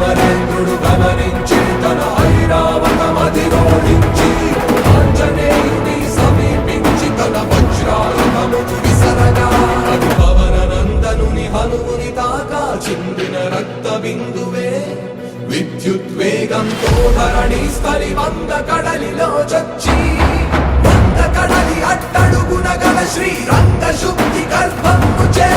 అమరేంద్రుడు గమనించి తన ఐరావతమధిరోహించి ఆంజనేయుని సమీపించి తన వజ్రాయుధమును విసరగా అది పవన నందనుని హనుముని తాకా చిందిన రక్త బిందువే విద్యుద్వేగంతో ధరణి స్థలి వంద కడలిలో చచ్చి వంద కడలి అట్టడుగున గల శ్రీరంగ శుద్ధి గర్భము చే